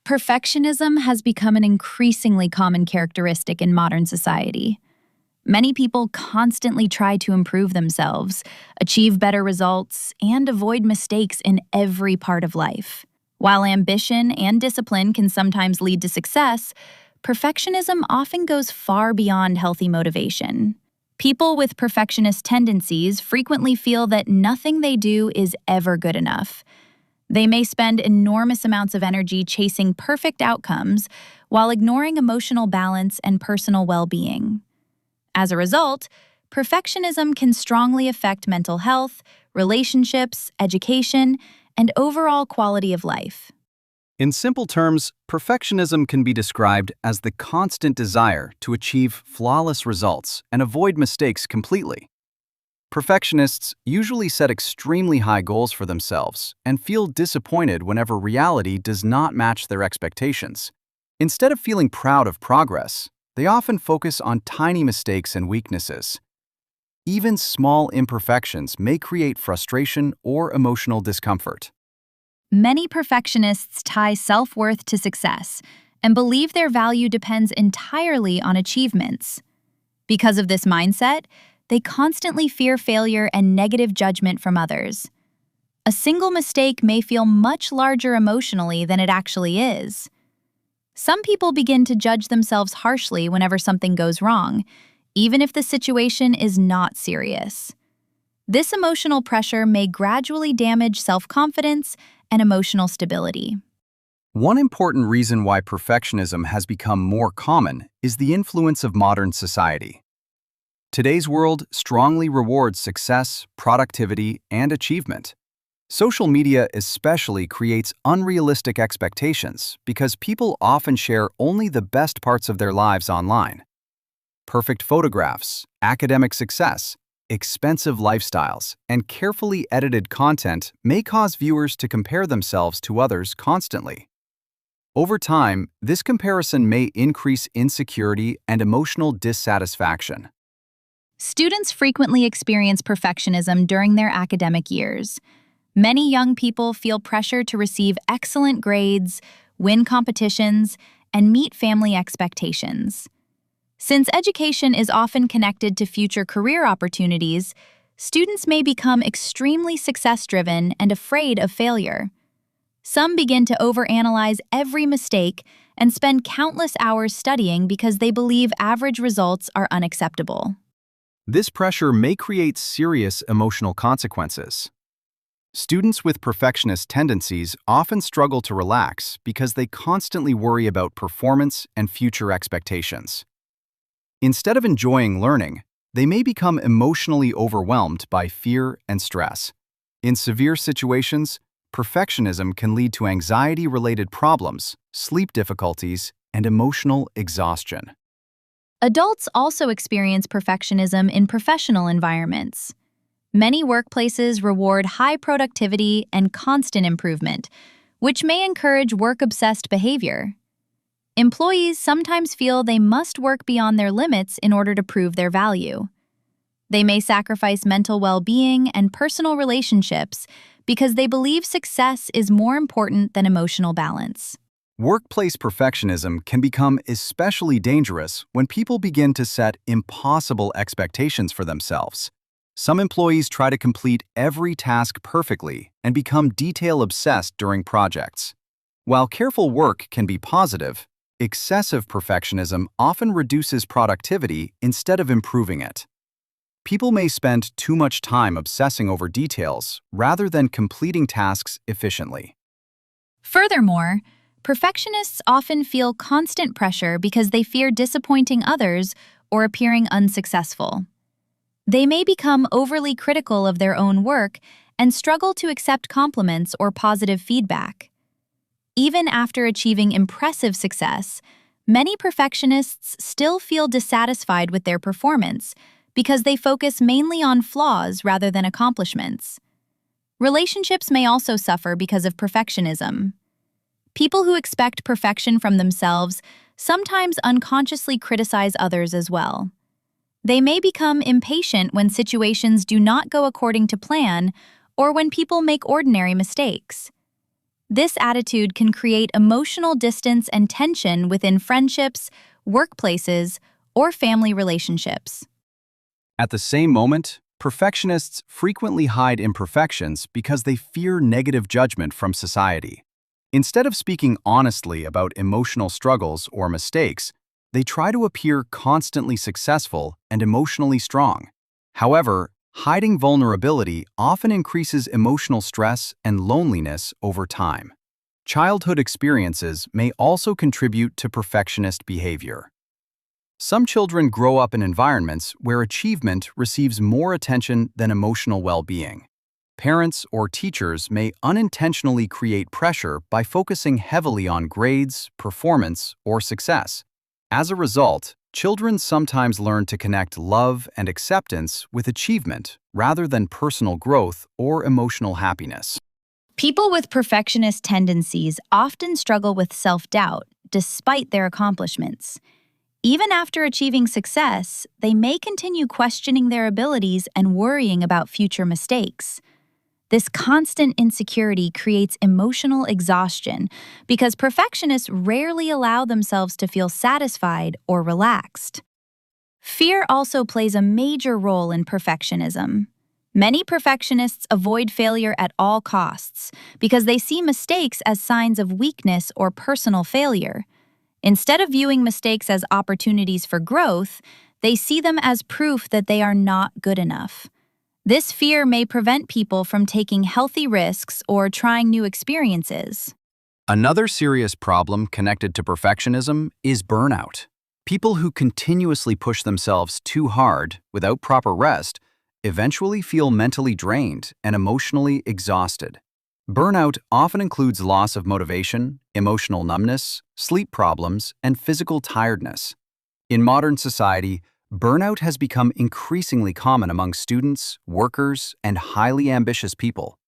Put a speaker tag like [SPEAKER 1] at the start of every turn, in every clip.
[SPEAKER 1] Perfectionism has become an increasingly common characteristic in modern society. Many people constantly try to improve themselves, achieve better results, and avoid mistakes in every part of life. While ambition and discipline can sometimes lead to success, perfectionism often goes far beyond healthy motivation. People with perfectionist tendencies frequently feel that nothing they do is ever good enough. They may spend enormous amounts of energy chasing perfect outcomes while ignoring emotional balance and personal well-being. As a result, perfectionism can strongly affect mental health, relationships, education, and overall quality of life.
[SPEAKER 2] In simple terms, perfectionism can be described as the constant desire to achieve flawless results and avoid mistakes completely. Perfectionists usually set extremely high goals for themselves and feel disappointed whenever reality does not match their expectations. Instead of feeling proud of progress, they often focus on tiny mistakes and weaknesses. Even small imperfections may create frustration or emotional discomfort.
[SPEAKER 1] Many perfectionists tie self-worth to success and believe their value depends entirely on achievements. Because of this mindset, they constantly fear failure and negative judgment from others. A single mistake may feel much larger emotionally than it actually is. Some people begin to judge themselves harshly whenever something goes wrong, even if the situation is not serious. This emotional pressure may gradually damage self-confidence and emotional stability.
[SPEAKER 2] One important reason why perfectionism has become more common is the influence of modern society. Today's world strongly rewards success, productivity, and achievement. Social media especially creates unrealistic expectations because people often share only the best parts of their lives online. Perfect photographs, academic success, expensive lifestyles, and carefully edited content may cause viewers to compare themselves to others constantly. Over time, this comparison may increase insecurity and emotional dissatisfaction.
[SPEAKER 1] Students frequently experience perfectionism during their academic years. Many young people feel pressure to receive excellent grades, win competitions, and meet family expectations. Since education is often connected to future career opportunities, students may become extremely success-driven and afraid of failure. Some begin to overanalyze every mistake and spend countless hours studying because they believe average results are unacceptable.
[SPEAKER 2] This pressure may create serious emotional consequences. Students with perfectionist tendencies often struggle to relax because they constantly worry about performance and future expectations. Instead of enjoying learning, they may become emotionally overwhelmed by fear and stress. In severe situations, perfectionism can lead to anxiety-related problems, sleep difficulties, and emotional exhaustion.
[SPEAKER 1] Adults also experience perfectionism in professional environments. Many workplaces reward high productivity and constant improvement, which may encourage work-obsessed behavior. Employees sometimes feel they must work beyond their limits in order to prove their value. They may sacrifice mental well-being and personal relationships because they believe success is more important than emotional balance.
[SPEAKER 2] Workplace perfectionism can become especially dangerous when people begin to set impossible expectations for themselves. Some employees try to complete every task perfectly and become detail-obsessed during projects. While careful work can be positive, excessive perfectionism often reduces productivity instead of improving it. People may spend too much time obsessing over details rather than completing tasks efficiently.
[SPEAKER 1] Furthermore, perfectionists often feel constant pressure because they fear disappointing others or appearing unsuccessful. They may become overly critical of their own work and struggle to accept compliments or positive feedback. Even after achieving impressive success, many perfectionists still feel dissatisfied with their performance because they focus mainly on flaws rather than accomplishments. Relationships may also suffer because of perfectionism. People who expect perfection from themselves sometimes unconsciously criticize others as well. They may become impatient when situations do not go according to plan or when people make ordinary mistakes. This attitude can create emotional distance and tension within friendships, workplaces, or family relationships.
[SPEAKER 2] At the same moment, perfectionists frequently hide imperfections because they fear negative judgment from society. Instead of speaking honestly about emotional struggles or mistakes, they try to appear constantly successful and emotionally strong. However, hiding vulnerability often increases emotional stress and loneliness over time. Childhood experiences may also contribute to perfectionist behavior. Some children grow up in environments where achievement receives more attention than emotional well-being. Parents or teachers may unintentionally create pressure by focusing heavily on grades, performance, or success. As a result, children sometimes learn to connect love and acceptance with achievement rather than personal growth or emotional happiness.
[SPEAKER 1] People with perfectionist tendencies often struggle with self-doubt despite their accomplishments. Even after achieving success, they may continue questioning their abilities and worrying about future mistakes. This constant insecurity creates emotional exhaustion because perfectionists rarely allow themselves to feel satisfied or relaxed. Fear also plays a major role in perfectionism. Many perfectionists avoid failure at all costs because they see mistakes as signs of weakness or personal failure. Instead of viewing mistakes as opportunities for growth, they see them as proof that they are not good enough. This fear may prevent people from taking healthy risks or trying new experiences.
[SPEAKER 2] Another serious problem connected to perfectionism is burnout. People who continuously push themselves too hard without proper rest eventually feel mentally drained and emotionally exhausted. Burnout often includes loss of motivation, emotional numbness, sleep problems, and physical tiredness. In modern society, burnout has become increasingly common among students, workers, and highly ambitious people.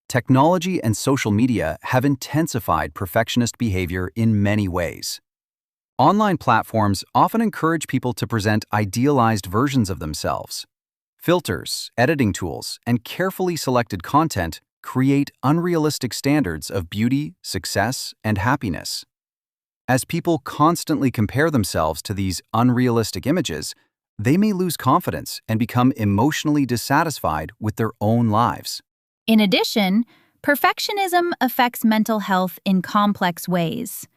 [SPEAKER 2] Technology and social media have intensified perfectionist behavior in many ways. Online platforms often encourage people to present idealized versions of themselves. Filters, editing tools, and carefully selected content create unrealistic standards of beauty, success, and happiness. As people constantly compare themselves to these unrealistic images, they may lose confidence and become emotionally dissatisfied with their own lives.
[SPEAKER 1] In addition, perfectionism affects mental health in complex ways.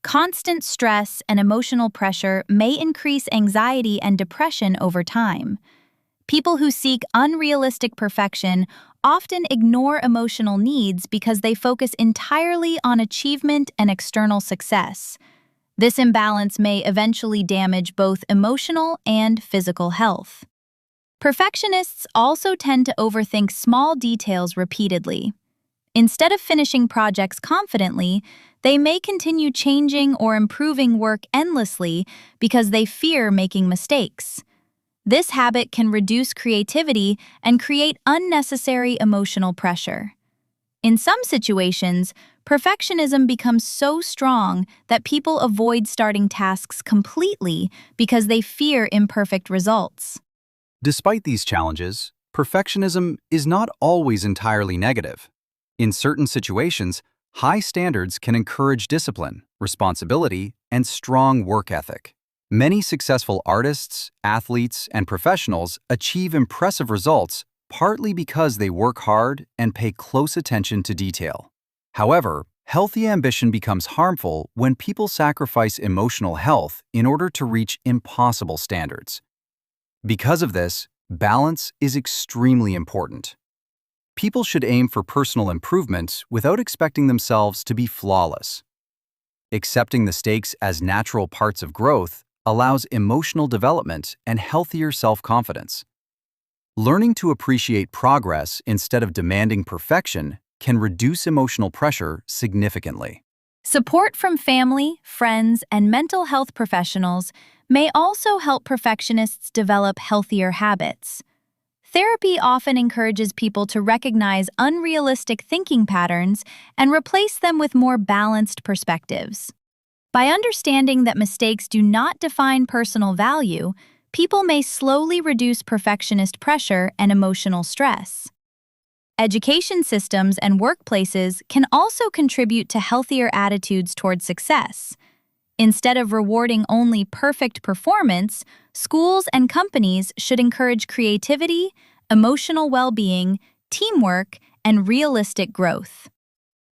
[SPEAKER 1] Constant stress and emotional pressure may increase anxiety and depression over time. People who seek unrealistic perfection often ignore emotional needs because they focus entirely on achievement and external success. This imbalance may eventually damage both emotional and physical health. Perfectionists also tend to overthink small details repeatedly. Instead of finishing projects confidently, they may continue changing or improving work endlessly because they fear making mistakes. This habit can reduce creativity and create unnecessary emotional pressure. In some situations, perfectionism becomes so strong that people avoid starting tasks completely because they fear imperfect results.
[SPEAKER 2] Despite these challenges, perfectionism is not always entirely negative. In certain situations, high standards can encourage discipline, responsibility, and strong work ethic. Many successful artists, athletes, and professionals achieve impressive results partly because they work hard and pay close attention to detail. However, healthy ambition becomes harmful when people sacrifice emotional health in order to reach impossible standards. Because of this, balance is extremely important. People should aim for personal improvement without expecting themselves to be flawless. Accepting mistakes as natural parts of growth allows emotional development and healthier self-confidence. Learning to appreciate progress instead of demanding perfection can reduce emotional pressure significantly.
[SPEAKER 1] Support from family, friends, and mental health professionals may also help perfectionists develop healthier habits. Therapy often encourages people to recognize unrealistic thinking patterns and replace them with more balanced perspectives. By understanding that mistakes do not define personal value, people may slowly reduce perfectionist pressure and emotional stress. Education systems and workplaces can also contribute to healthier attitudes toward success. Instead of rewarding only perfect performance, schools and companies should encourage creativity, emotional well-being, teamwork, and realistic growth.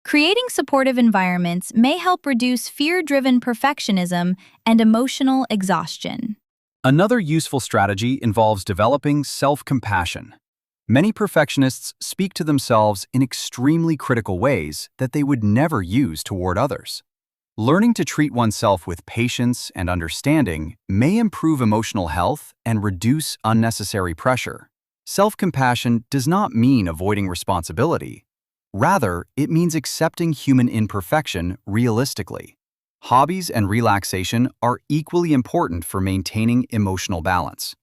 [SPEAKER 1] Creating supportive environments may help reduce fear-driven perfectionism and emotional exhaustion.
[SPEAKER 2] Another useful strategy involves developing self-compassion. Many perfectionists speak to themselves in extremely critical ways that they would never use toward others. Learning to treat oneself with patience and understanding may improve emotional health and reduce unnecessary pressure. Self-compassion does not mean avoiding responsibility. Rather, it means accepting human imperfection realistically. Hobbies and relaxation are equally important for maintaining emotional balance.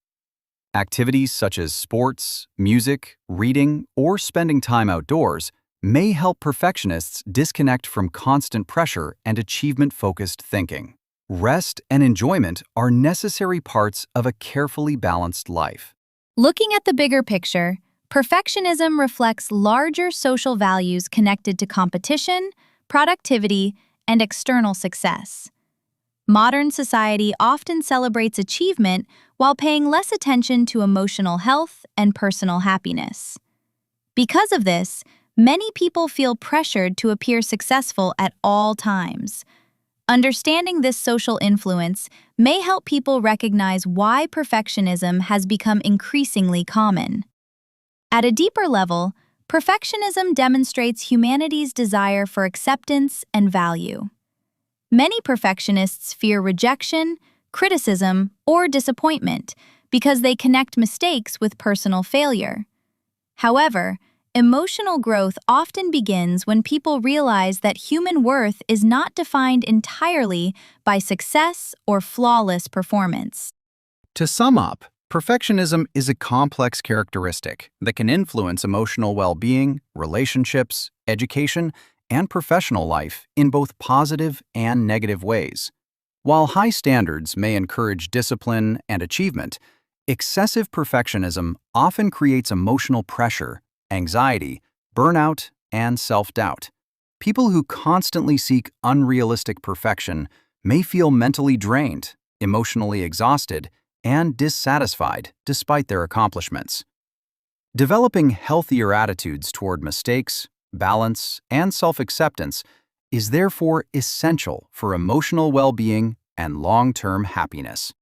[SPEAKER 2] Activities such as sports, music, reading, or spending time outdoors may help perfectionists disconnect from constant pressure and achievement-focused thinking. Rest and enjoyment are necessary parts of a carefully balanced life.
[SPEAKER 1] Looking at the bigger picture, perfectionism reflects larger social values connected to competition, productivity, and external success. Modern society often celebrates achievement while paying less attention to emotional health and personal happiness. Because of this, many people feel pressured to appear successful at all times. Understanding this social influence may help people recognize why perfectionism has become increasingly common. At a deeper level, perfectionism demonstrates humanity's desire for acceptance and value. Many perfectionists fear rejection, criticism, or disappointment because they connect mistakes with personal failure. However, emotional growth often begins when people realize that human worth is not defined entirely by success or flawless performance.
[SPEAKER 2] To sum up, perfectionism is a complex characteristic that can influence emotional well-being, relationships, education, and professional life in both positive and negative ways. While high standards may encourage discipline and achievement, excessive perfectionism often creates emotional pressure, anxiety, burnout, and self-doubt. People who constantly seek unrealistic perfection may feel mentally drained, emotionally exhausted, and dissatisfied despite their accomplishments. Developing healthier attitudes toward mistakes, balance, and self-acceptance is therefore essential for emotional well-being and long-term happiness.